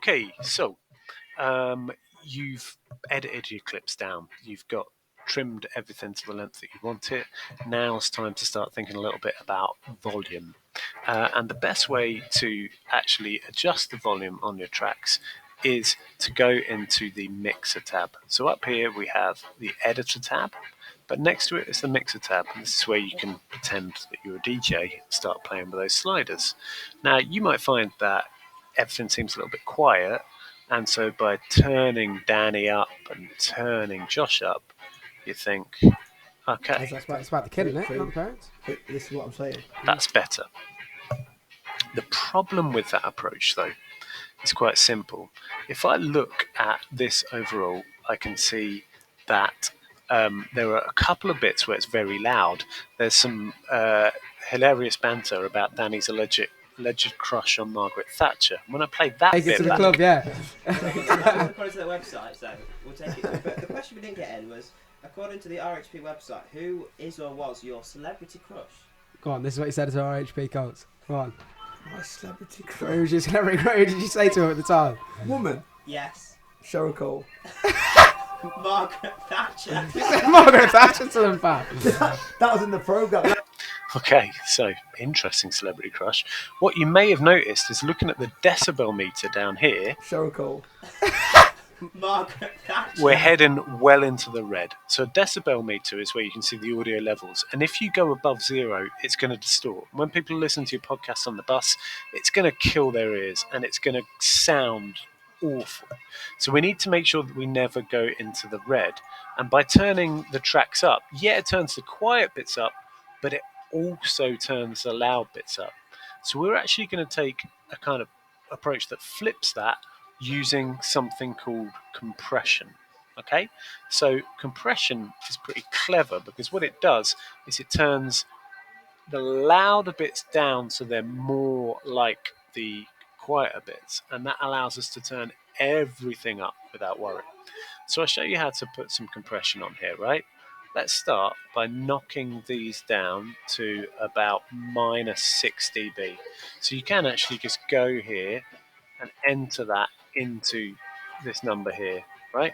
Okay, so you've edited your clips down. You've got trimmed everything to the length that you want it. Now it's time to start thinking a little bit about volume. And the best way to actually adjust the volume on your tracks is to go into the Mixer tab. So up here we have the Editor tab, but next to it is the Mixer tab. And this is where you can pretend that you're a DJ and start playing with those sliders. Now you might find that everything seems a little bit quiet, and so by turning Danny up and turning Josh up, you think, okay, It's about the kid, isn't it? Not the parents. This is what I'm saying. that's better. The problem with that approach, though, is quite simple. If I look at this overall, I can see that there are a couple of bits where it's very loud. There's some hilarious banter about Danny's alleged crush on Margaret Thatcher. When I played that Take it bit to the back, club, yeah. According to the website, so we'll take it. But the question we didn't get in was, according to the RHP website, who is or was your celebrity crush? Go on, this is what you said to our HP Colts. Go on. My celebrity Who crush. was your celebrity crush? Who did you say to him at the time? Woman. Yes. Cheryl Cole. Margaret Thatcher. Margaret Thatcher to them, pal. That was in the programme. okay, so interesting celebrity crush. What you may have noticed is looking at the decibel meter down here, Cheryl Cole. Margaret Thatcher. we're heading well into the red. So a decibel meter is where you can see the audio levels. And if you go above 0, it's going to distort. When people listen to your podcast on the bus, it's going to kill their ears and it's going to sound awful. So we need to make sure that we never go into the red. And by turning the tracks up, yeah, it turns the quiet bits up, but it also turns the loud bits up. So we're actually going to take a kind of approach that flips that using something called compression. Okay, so compression is pretty clever because what it does is it turns the louder bits down so they're more like the quieter bits, and that allows us to turn everything up without worry. So I'll show you how to put some compression on here, right? Let's start by knocking these down to about -6 dB. So you can actually just go here and enter that into this number here, right?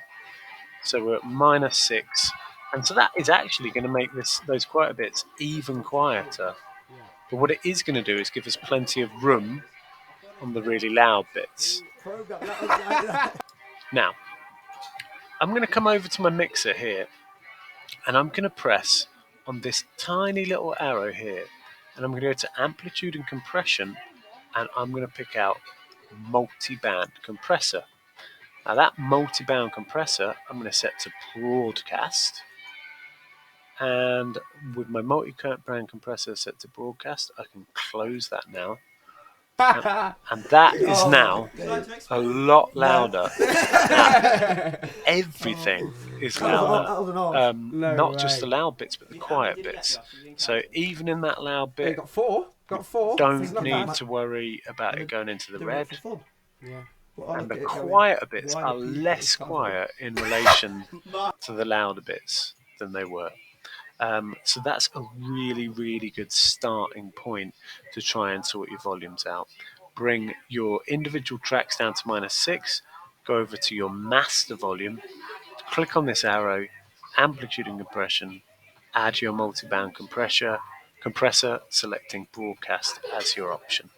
So we're at -6, and so that is actually going to make those quieter bits even quieter. But what it is going to do is give us plenty of room on the really loud bits. Now, I'm going to come over to my mixer here, and I'm going to press on this tiny little arrow here, and I'm going to go to amplitude and compression, and I'm going to pick out multi-band compressor. Now that multi-band compressor I'm going to set to broadcast, and with my multi-band compressor set to broadcast I can close that now, and that is now a lot louder. Everything is louder, not just the loud bits but the quiet bits. So even in that loud You bit, got four. don't need to worry about it going into the red. Yeah. And the quieter bits are less quiet in relation to the louder bits than they were. So that's a really, really good starting point to try and sort your volumes out. Bring your individual tracks down to -6, go over to your master volume, click on this arrow, amplitude and compression, add your multi-band compressor, selecting broadcast as your option.